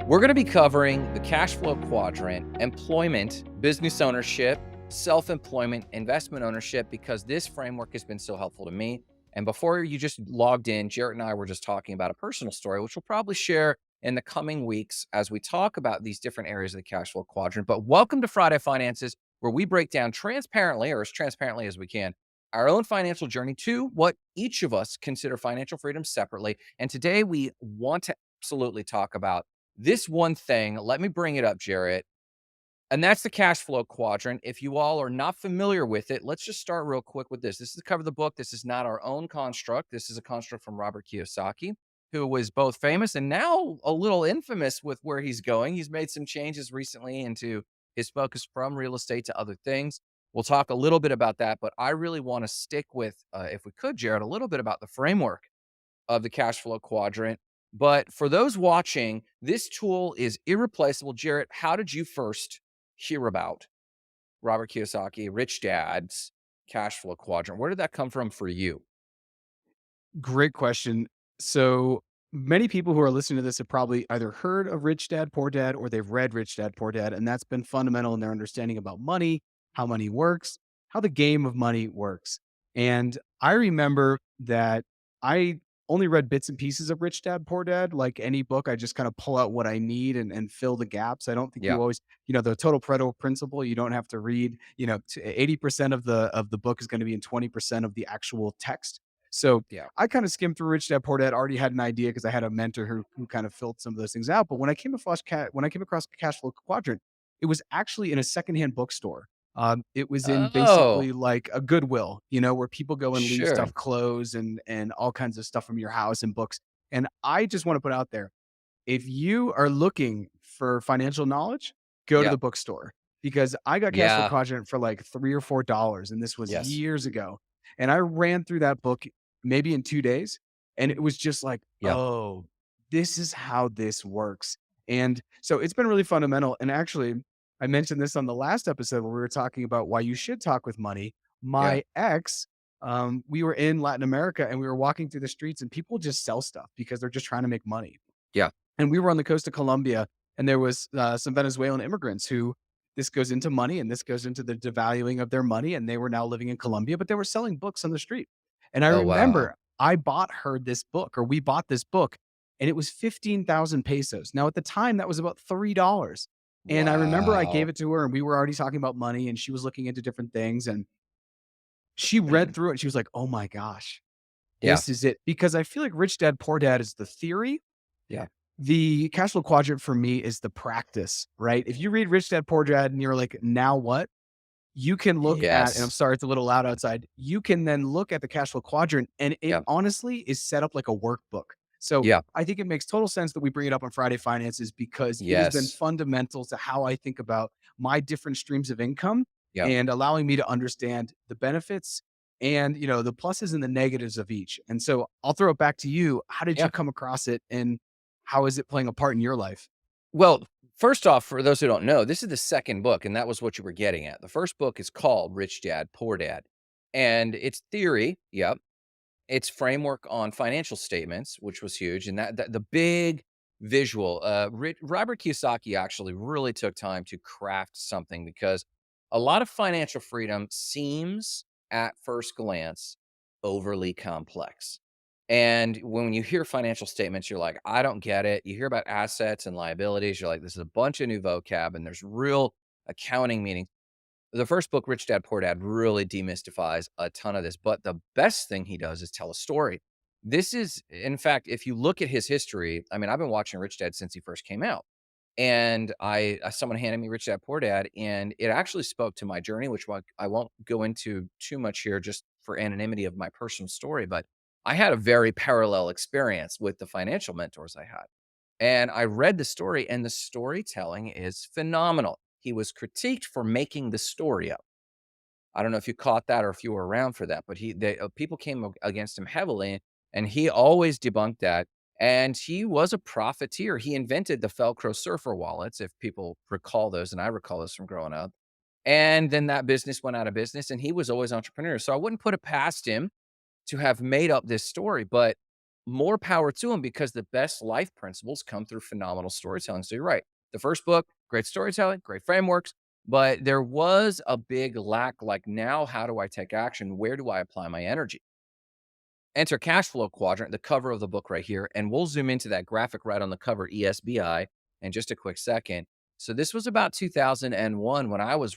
We're going to be covering the cash flow quadrant, employment, business ownership, self-employment, investment ownership, because this framework has been so helpful to me. And before you just logged in, Jarrett and I were just talking about a personal story, which we'll probably share in the coming weeks as we talk about these different areas of the cash flow quadrant. But welcome to Friday Finances, where we break down transparently, or as transparently as we can, our own financial journey to what each of us consider financial freedom separately. And today we want to absolutely talk about this one thing. Let me bring it up, Jarrett. And that's the cash flow quadrant. If you all are not familiar with it, let's just start real quick with this. This is the cover of the book. This is not our own construct. This is a construct from Robert Kiyosaki, who was both famous and now a little infamous with where he's going. He's made some changes recently into his focus from real estate to other things. We'll talk a little bit about that, but I really want to stick with, if we could, Jarrett, a little bit about the framework of the cash flow quadrant. But for those watching, this tool is irreplaceable. Jarrett, how did you first hear about Robert Kiyosaki, Rich Dad's cash flow quadrant? Where did that come from for you? Great question. So many people who are listening to this have probably either heard of Rich Dad, Poor Dad, or they've read Rich Dad, Poor Dad. And that's been fundamental in their understanding about money, how money works, how the game of money works. And I remember that I only read bits and pieces of Rich Dad, Poor Dad. Like any book, I just kind of pull out what I need and fill the gaps. I don't think Yeah. you always, the total Pareto principle, you don't have to read, 80% of the book is going to be in 20% of the actual text. So Yeah. I kind of skimmed through Rich Dad Poor Dad. Already had an idea because I had a mentor who kind of filled some of those things out. But when I came across Cash Flow Quadrant, it was actually in a secondhand bookstore. It was in Oh, basically like a Goodwill, where people go and leave sure. stuff, clothes and all kinds of stuff from your house and books. And I just want to put out there, if you are looking for financial knowledge, go to Yeah. the bookstore because I got Cash Flow Yeah. Quadrant for like $3 or $4, and this was Yes. years ago. And I ran through that book maybe in 2 days, and it was just like, Yeah. "Oh, this is how this works." And so it's been really fundamental, and actually, I mentioned this on the last episode where we were talking about why you should talk with money. Yeah. My ex, we were in Latin America, and we were walking through the streets, and people just sell stuff because they're just trying to make money. Yeah. And we were on the coast of Colombia, and there was, some Venezuelan immigrants who this goes into money, and this goes into the devaluing of their money, and they were now living in Colombia, but they were selling books on the street. And I Oh, wow. remember I bought her this book, or we bought this book, and it was 15,000 pesos. Now, at the time, that was about $3. And I remember I gave Wow. it to her, and we were already talking about money, and she was looking into different things, and she read through it, and she was like, "Oh my gosh, Yeah. this is it." Because I feel like Rich Dad, Poor Dad is the theory. Yeah. The cash flow quadrant for me is the practice, right? If you read Rich Dad Poor Dad and you're like, now what? You can look at, and I'm Yes. sorry, it's a little loud outside. You can then look at the cash flow quadrant, and it Yeah. honestly is set up like a workbook. So Yeah. I think it makes total sense that we bring it up on Friday Finances because it has been Yes. fundamental to how I think about my different streams of income Yeah. and allowing me to understand the benefits and the pluses and the negatives of each. And so I'll throw it back to you. How did Yeah. you come across it, and how is it playing a part in your life? Well, first off, for those who don't know, this is the second book, and that was what you were getting at. The first book is called Rich Dad, Poor Dad, and it's theory. Yep. It's framework on financial statements, which was huge. And that the big visual, Robert Kiyosaki actually really took time to craft something because a lot of financial freedom seems at first glance overly complex. And when you hear financial statements, you're like, I don't get it. You hear about assets and liabilities. You're like, this is a bunch of new vocab and there's real accounting meaning. The first book, Rich Dad Poor Dad, really demystifies a ton of this, but the best thing he does is tell a story. This is, in fact, if you look at his history, I mean, I've been watching Rich Dad since he first came out, and someone handed me Rich Dad Poor Dad, and it actually spoke to my journey, which I won't go into too much here, just for anonymity of my personal story. But I had a very parallel experience with the financial mentors I had. And I read the story, and the storytelling is phenomenal. He was critiqued for making the story up. I don't know if you caught that or if you were around for that, but people came against him heavily, and he always debunked that. And he was a profiteer. He invented the Velcro surfer wallets, if people recall those, and I recall this from growing up. And then that business went out of business, and he was always entrepreneur. So I wouldn't put it past him to have made up this story, but more power to them because the best life principles come through phenomenal storytelling. So you're right. The first book, great storytelling, great frameworks, but there was a big lack. Like, now, how do I take action? Where do I apply my energy? Enter Cashflow Quadrant, the cover of the book right here, and we'll zoom into that graphic right on the cover, ESBI, in just a quick second. So this was about 2001 when I was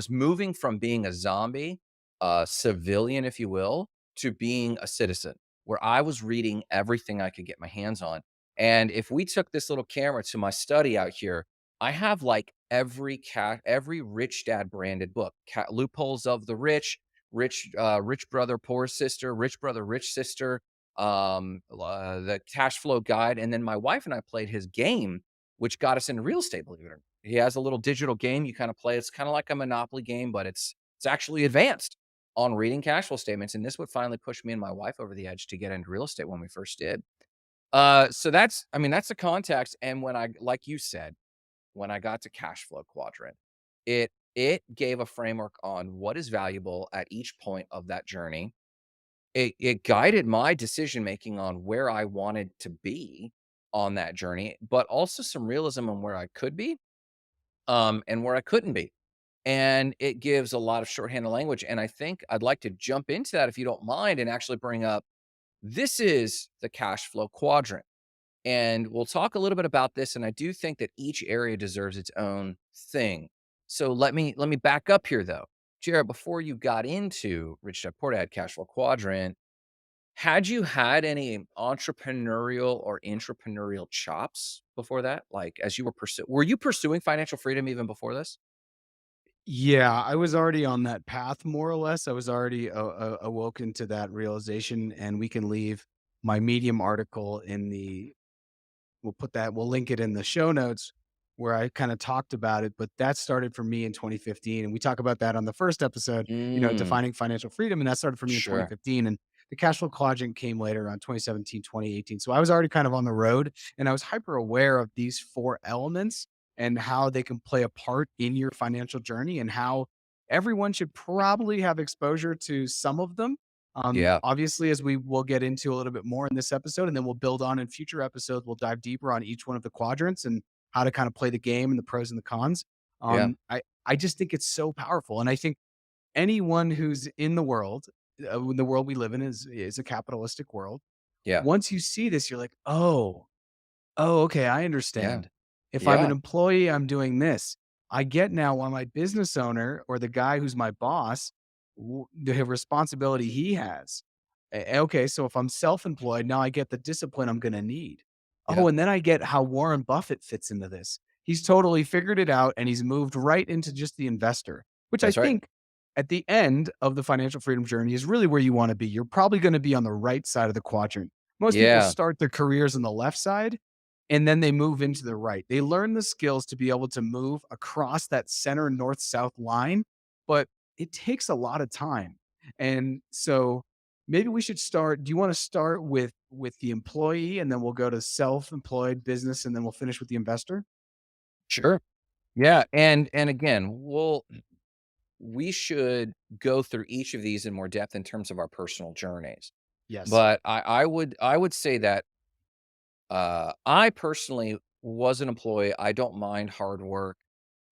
moving from being a zombie, a civilian, if you will, to being a citizen, where I was reading everything I could get my hands on. And if we took this little camera to my study out here, I have like every Rich Dad branded book, Loopholes of the Rich, Rich Brother, Poor Sister, Rich Brother, Rich Sister, the Cash Flow Guide, and then my wife and I played his game, which got us into real estate. Believe it or not, he has a little digital game you kind of play. It's kind of like a Monopoly game, but it's actually advanced on reading cash flow statements. And this would finally push me and my wife over the edge to get into real estate when we first did. So that's the context. And when I, like you said, when I got to cash flow quadrant, it gave a framework on what is valuable at each point of that journey. It guided my decision making on where I wanted to be on that journey, but also some realism on where I could be, and where I couldn't be. And it gives a lot of shorthand language. And I think I'd like to jump into that if you don't mind and actually bring up, this is the cash flow quadrant. And we'll talk a little bit about this, and I do think that each area deserves its own thing. So let me back up here though. Jarrett, before you got into Rich Dad Poor Dad Cash Flow Quadrant, had you had any entrepreneurial or intrapreneurial chops before that? Like, as you were you pursuing financial freedom even before this? Yeah, I was already on that path more or less. I was already awoken to that realization, and we can leave my Medium article in the we'll link it in the show notes where I kind of talked about it, but that started for me in 2015. And we talk about that on the first episode, Mm, defining financial freedom. And that started for me in sure. 2015. And the cash flow quadrant came later around 2017, 2018. So I was already kind of on the road and I was hyper aware of these four elements and how they can play a part in your financial journey and how everyone should probably have exposure to some of them. Yeah, Obviously, as we will get into a little bit more in this episode, and then we'll build on in future episodes, we'll dive deeper on each one of the quadrants and how to kind of play the game and the pros and the cons. yeah, I just think it's so powerful, and I think anyone who's in the world we live in is a capitalistic world. yeah, Once you see this, you're like, oh, okay, I yeah, understand. If I'm an yeah, employee, I'm doing this. I get now why my business owner or the guy who's my boss, the responsibility he has. Okay, so if I'm self-employed, now I get the discipline I'm gonna need. yeah. Oh, and then I get how Warren Buffett fits into this. He's totally figured it out and he's moved right into just the investor, which I That's right. think at the end of the financial freedom journey is really where you wanna be. You're probably gonna be on the right side of the quadrant. Most people Yeah, start their careers on the left side and then they move into the right. They learn the skills to be able to move across that center north south line, but it takes a lot of time. And so maybe we should start. Do you want to start with the employee and then we'll go to self-employed business and then we'll finish with the investor? sure. Yeah, and again, we should go through each of these in more depth in terms of our personal journeys. Yes. But I would say that, I personally was an employee. I don't mind hard work.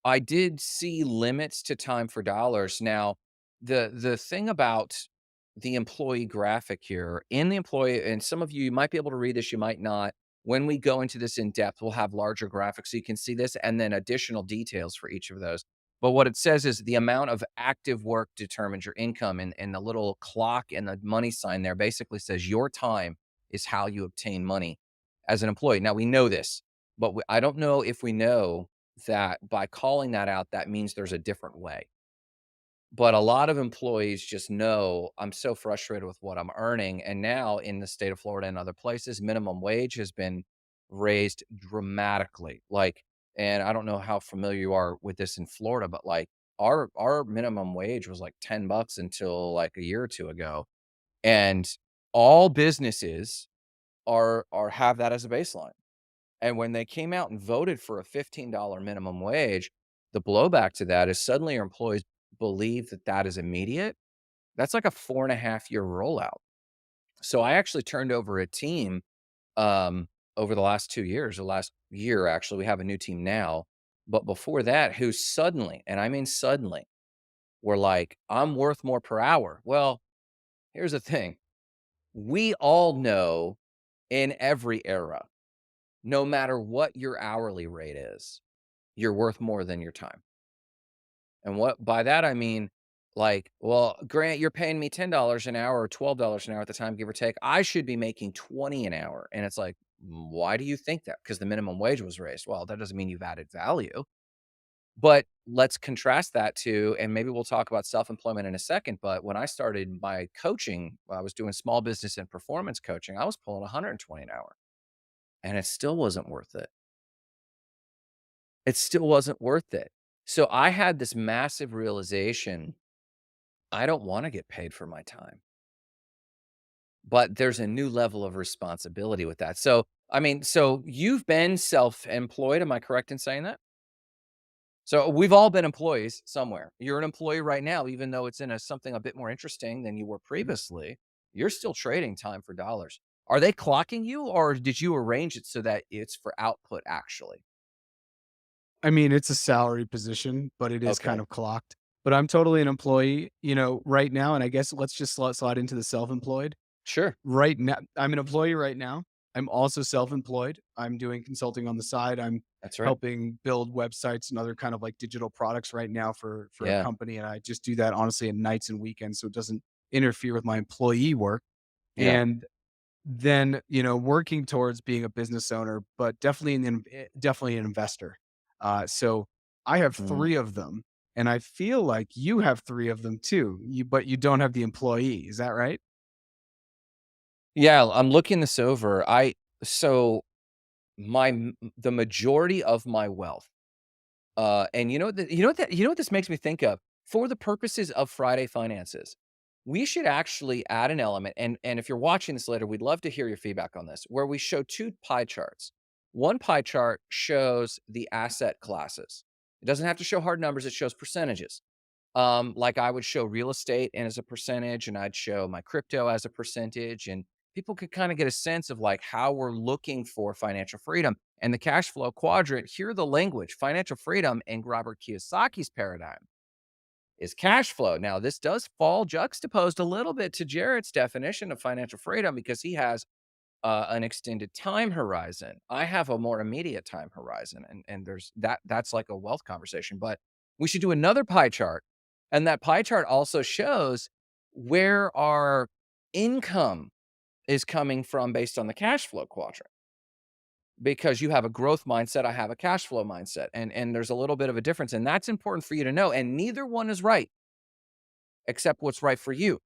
I did see limits to time for dollars. Now, the thing about the employee graphic here, in the employee, and some of you might be able to read this, you might not. When we go into this in depth, we'll have larger graphics so you can see this and then additional details for each of those. But what it says is the amount of active work determines your income, and the little clock and the money sign there basically says your time is how you obtain money as an employee. Now, we know this, but I don't know if we know that by calling that out, that means there's a different way. But a lot of employees just know, I'm so frustrated with what I'm earning. And now in the state of Florida and other places, minimum wage has been raised dramatically. Like, and I don't know how familiar you are with this in Florida, but like our minimum wage was like 10 bucks until like a year or two ago. And all businesses are have that as a baseline. And when they came out and voted for a $15 minimum wage, the blowback to that is suddenly your employees believe that that is immediate. That's like a 4.5-year rollout. So I actually turned over a team um, over the last 2 years, the last year, actually. We have a new team now. But before that, who suddenly, and I mean suddenly, were like, I'm worth more per hour. Well, here's the thing. We all know in every era, no matter what your hourly rate is, you're worth more than your time. And what by that I mean, like, well, Grant, you're paying me $10 an hour or $12 an hour at the time, give or take. I should be making 20 an hour. And it's like, why do you think that? Because the minimum wage was raised. Well, that doesn't mean you've added value. But let's contrast that to, and maybe we'll talk about self-employment in a second. But when I started my coaching, I was doing small business and performance coaching. I was pulling 120 an hour, and it still wasn't worth it. It still wasn't worth it. So I had this massive realization. I don't wanna get paid for my time, but there's a new level of responsibility with that. So, I mean, so you've been self-employed, am I correct in saying that? So we've all been employees somewhere. You're an employee right now, even though it's in a something a bit more interesting than you were previously. You're still trading time for dollars. Are they clocking you, or did you arrange it so that it's for output actually? I mean, it's a salary position, but it is kind Okay, of clocked. But I'm totally an employee, right now, and I guess let's just slide into the self-employed. sure. Right now I'm an employee right now. I'm also self-employed. I'm doing consulting on the side. I'm That's right. helping build websites and other kind of like digital products right now for a Yeah, company, and I just do that honestly at nights and weekends so it doesn't interfere with my employee work. yeah. And then, working towards being a business owner, but definitely an investor. So I have Mm. 3 of them, and I feel like you have 3 of them too. But you don't have the employee. Is that right? Yeah, I'm looking this over. So the majority of my wealth, and you know what this makes me think of? For the purposes of Friday Finances, we should actually add an element, and if you're watching this later, we'd love to hear your feedback on this, where we show 2 pie charts. One pie chart shows the asset classes. It doesn't have to show hard numbers, it shows percentages. Like I would show real estate and as a percentage, and I'd show my crypto as a percentage, and people could kind of get a sense of like how we're looking for financial freedom. And the cash flow quadrant, hear the language, financial freedom in Robert Kiyosaki's paradigm is cash flow. Now, this does fall juxtaposed a little bit to Jarrett's definition of financial freedom because he has an extended time horizon. I have a more immediate time horizon, and there's that's like a wealth conversation. But we should do another pie chart, and that pie chart also shows where our income is coming from based on the cash flow quadrant. Because you have a growth mindset, I have a cash flow mindset, and there's a little bit of a difference, and that's important for you to know. And neither one is right, except what's right for you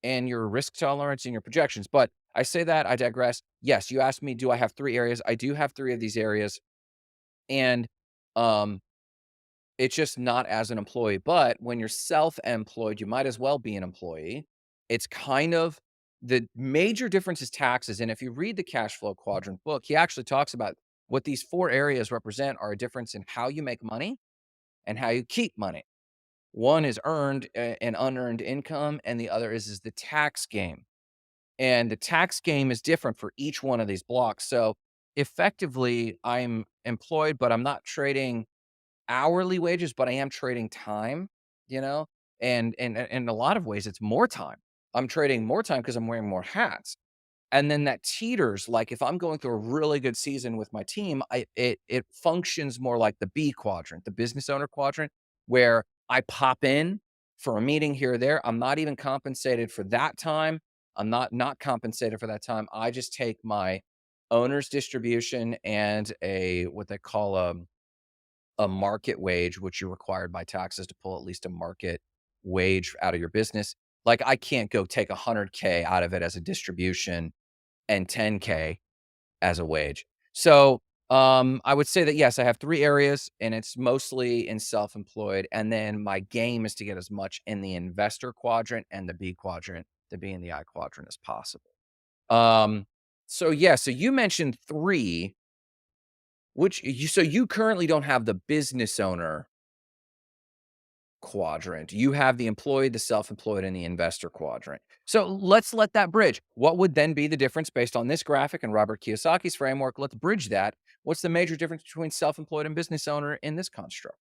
and your risk tolerance and your projections. But I say that, I digress. Yes, you asked me, do I have 3 areas? I do have 3 of these areas, and, um, it's just not as an employee, but when you're self-employed, you might as well be an employee. It's kind of the major difference is taxes, and if you read the Cash Flow Quadrant book, he actually talks about what these 4 areas represent are a difference in how you make money and how you keep money. One is earned and unearned income, and the other is the tax game. And the tax game is different for each one of these blocks. So effectively, I'm employed, but I'm not trading hourly wages, but I am trading time, you know? And in a lot of ways, it's more time. I'm trading more time because I'm wearing more hats. And then that teeters, like if I'm going through a really good season with my team, it functions more like the B quadrant, the business owner quadrant, where I pop in for a meeting here or there. I'm not even compensated for that time. I'm not compensated for that time. I just take my owner's distribution and a what they call a market wage, which you're required by taxes to pull at least a market wage out of your business. Like I can't go take 100K out of it as a distribution and 10K as a wage. So, I would say that yes, I have 3 areas and it's mostly in self-employed. And then my game is to get as much in the investor quadrant and the B quadrant, the B and the I quadrant as possible. Um, so yeah, so you mentioned 3, which you so you currently don't have the business owner quadrant. You have the employed, the self-employed, and the investor quadrant. So let's let that bridge. What would then be the difference based on this graphic and Robert Kiyosaki's framework? Let's bridge that. What's the major difference between self-employed and business owner in this construct?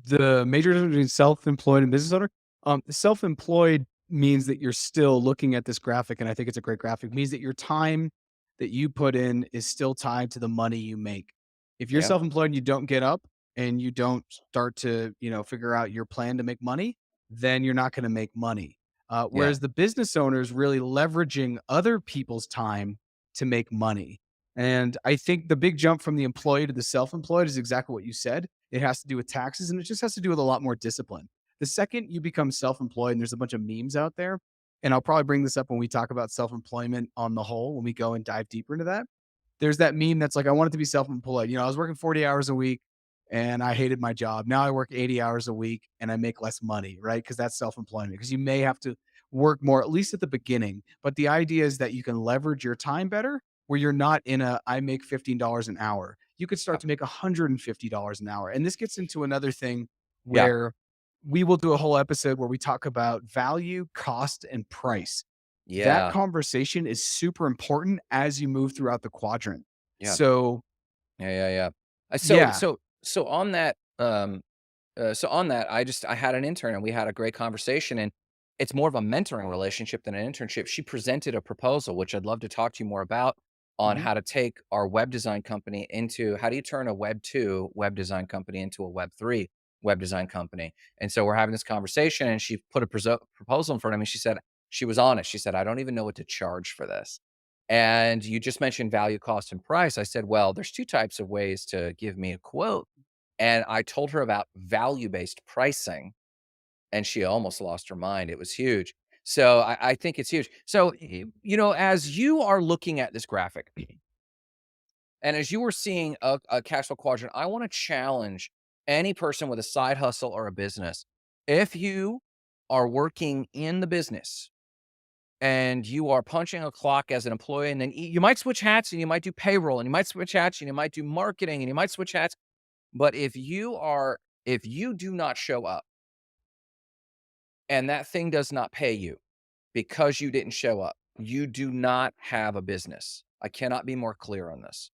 The major difference between self-employed and business owner, self-employed means that you're still looking at this graphic, and I think it's a great graphic, means that your time that you put in is still tied to the money you make. If you're Yeah, self-employed and you don't get up and you don't start to, figure out your plan to make money, then you're not gonna make money. yeah, Whereas the business owner is really leveraging other people's time to make money. And I think the big jump from the employee to the self-employed is exactly what you said. It has to do with taxes, and it just has to do with a lot more discipline. The second you become self-employed, and there's a bunch of memes out there, and I'll probably bring this up when we talk about self-employment on the whole, when we go and dive deeper into that. There's that meme that's like, I wanted to be self-employed. I was working 40 hours a week and I hated my job. Now I work 80 hours a week and I make less money, right? Because that's self-employment. Because you may have to work more, at least at the beginning. But the idea is that you can leverage your time better where you're not in a I make $15 an hour. You could yeah, start to make $150 an hour. And this gets into another thing yeah, where we will do a whole episode where we talk about value, cost, and price. That yeah, conversation is super important as you move throughout the quadrant. yeah, So, yeah, yeah, yeah. So, yeah. so, so on that, I had an intern and we had a great conversation, and it's more of a mentoring relationship than an internship. She presented a proposal, which I'd love to talk to you more about, on Mhm, how to take our web design company into how do you turn a web 2 web design company into a web 3 web design company. And so we're having this conversation and she put a proposal in front of me. She said, she was honest. She said, I don't even know what to charge for this. And you just mentioned value, cost, and price. I said, well, there's two types of ways to give me a quote, and I told her about value-based pricing, and she almost lost her mind. It was huge. So I think it's huge. So, as you are looking at this graphic, and as you were seeing a cash flow quadrant, I want to challenge any person with a side hustle or a business. If you are working in the business and you are punching a clock as an employee, and then you might switch hats and you might do payroll and you might switch hats and you might do marketing and you might switch hats. But if you do not show up and that thing does not pay you because you didn't show up, you do not have a business. I cannot be more clear on this.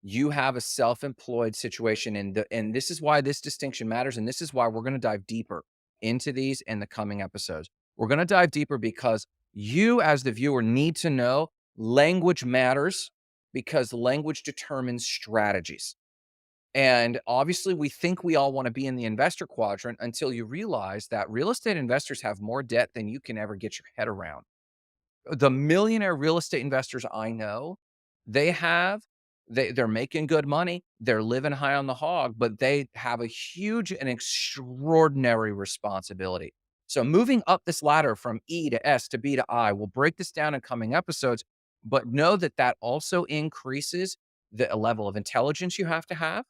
You have a self-employed situation, and this is why this distinction matters, and this is why we're going to dive deeper into these in the coming episodes. We're going to dive deeper because you as the viewer need to know language matters, because language determines strategies. And obviously, we think we all want to be in the investor quadrant until you realize that real estate investors have more debt than you can ever get your head around. The millionaire real estate investors I know, they have they're making good money, they're living high on the hog, but they have a huge and extraordinary responsibility. So moving up this ladder from E to S to B to I, we'll break this down in coming episodes, but know that that also increases the level of intelligence you have to have,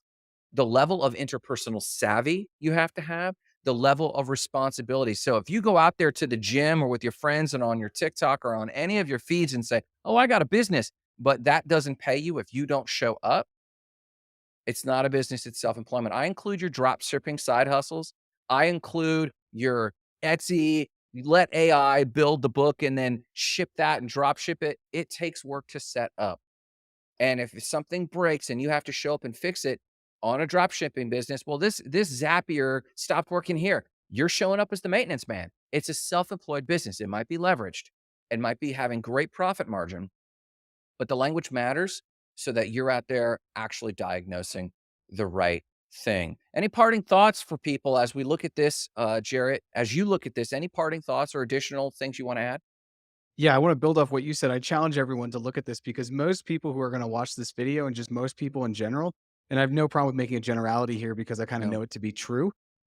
the level of interpersonal savvy you have to have, the level of responsibility. So if you go out there to the gym or with your friends and on your TikTok or on any of your feeds and say, "Oh, I got a business," but that doesn't pay you if you don't show up, it's not a business, it's self-employment. I include your drop shipping side hustles. I include your Etsy, you let AI build the book and then ship that and drop ship it. It takes work to set up. And if something breaks and you have to show up and fix it on a drop shipping business, well, this Zapier stopped working here. You're showing up as the maintenance man. It's a self-employed business. It might be leveraged. It might be having great profit margin, but the language matters so that you're out there actually diagnosing the right thing. Any parting thoughts for people as we look at this, Jarrett? As you look at this, any parting thoughts or additional things you want to add? Yeah, I wanna build off what you said. I challenge everyone to look at this because most people who are gonna watch this video and just most people in general, and I have no problem with making a generality here because I kinda No. know it to be true.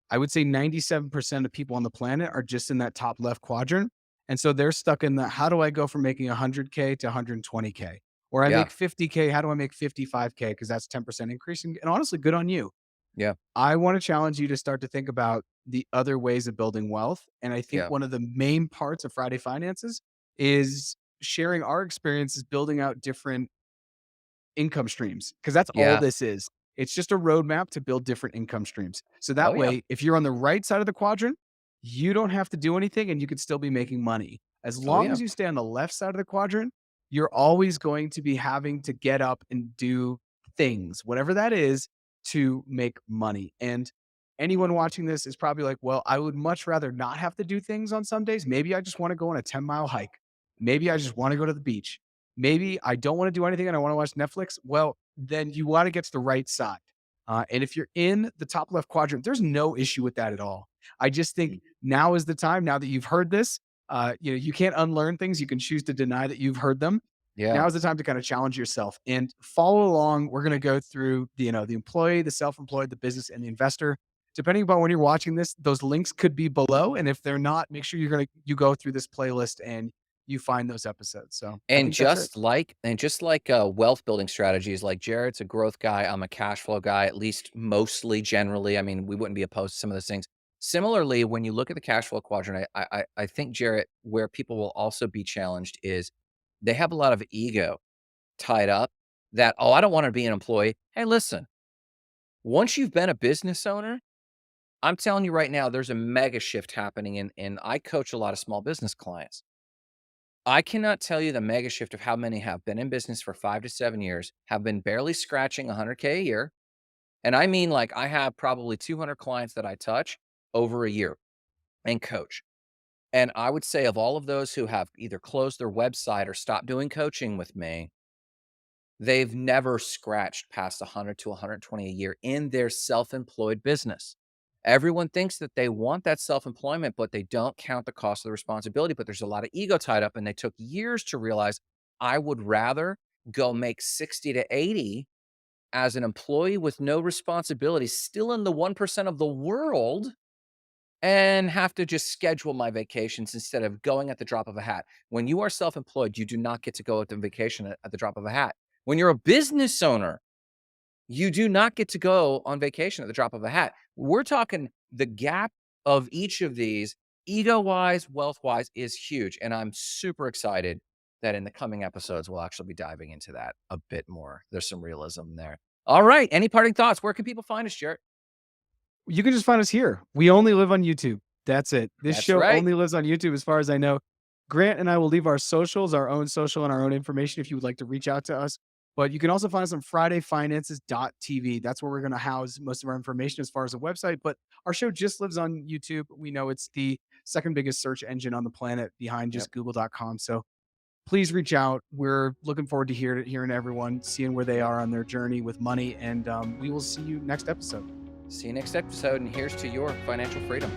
I would say 97% of people on the planet are just in that top left quadrant. And so they're stuck in the how do I go from making 100K to 120K? Or I Yeah. make 50K, how do I make 55K? Because that's 10% increase. And honestly, good on you. Yeah. I want to challenge you to start to think about the other ways of building wealth. And I think Yeah. one of the main parts of Friday Finances is sharing our experiences building out different income streams because that's all Yeah. this is. It's just a roadmap to build different income streams. So Oh, that yeah. way, if you're on the right side of the quadrant, you don't have to do anything and you could still be making money. As Oh, long yeah. as you stay on the left side of the quadrant, you're always going to be having to get up and do things, whatever that is, to make money. And anyone watching this is probably like, well, I would much rather not have to do things on some days. Maybe I just want to go on a 10-mile hike. Maybe I just want to go to the beach. Maybe I don't want to do anything and I want to watch Netflix. Well, then you want to get to the right side. And if you're in the top left quadrant, there's no issue with that at all. I just think now is the time. Now that you've heard this, you can't unlearn things. You can choose to deny that you've heard them. Yeah. Now is the time to kind of challenge yourself and follow along. We're going to go through the employee, the self-employed, the business, and the investor. Depending upon when you're watching this, those links could be below. And if they're not, make sure you go through this playlist and you find those episodes. So I And think that's it. wealth building strategies, like Jarrett's a growth guy, I'm a cash flow guy, at least mostly generally. I mean, we wouldn't be opposed to some of those things. Similarly, when you look at the cash flow quadrant, I think Jarrett, where people will also be challenged is they have a lot of ego tied up that, oh, I don't want to be an employee. Hey, listen, once you've been a business owner, I'm telling you right now, there's a mega shift happening. And I coach a lot of small business clients. I cannot tell you the mega shift of how many have been in business for 5 to 7 years, have been barely scratching 100K a year, and I mean, like, I have probably 200 clients that I touch over a year and coach, and I would say of all of those who have either closed their website or stopped doing coaching with me, they've never scratched past 100 to 120 a year in their self-employed business. Everyone thinks that they want that self-employment, but they don't count the cost of the responsibility. But there's a lot of ego tied up, and they took years to realize I would rather go make 60 to 80 as an employee with no responsibility, still in the 1% of the world, and have to just schedule my vacations instead of going at the drop of a hat. When you are self-employed, you do not get to go at the vacation at the drop of a hat. When you're a business owner, you do not get to go on vacation at the drop of a hat. We're talking the gap of each of these, ego-wise, wealth-wise, is huge, and I'm super excited that in the coming episodes, we'll actually be diving into that a bit more. There's some realism there. All right, any parting thoughts? Where can people find us, Jarrett? You can just find us here. We only live on YouTube. That's it. This That's show right. only lives on YouTube as far as I know. Grant and I will leave our socials, our own social and our own information if you would like to reach out to us. But you can also find us on FridayFinances.tv. That's where we're going to house most of our information as far as a website. But our show just lives on YouTube. We know it's the second biggest search engine on the planet behind Yep. just Google.com. So please reach out. We're looking forward to hearing everyone, seeing where they are on their journey with money. And we will see you next episode. See you next episode, and here's to your financial freedom.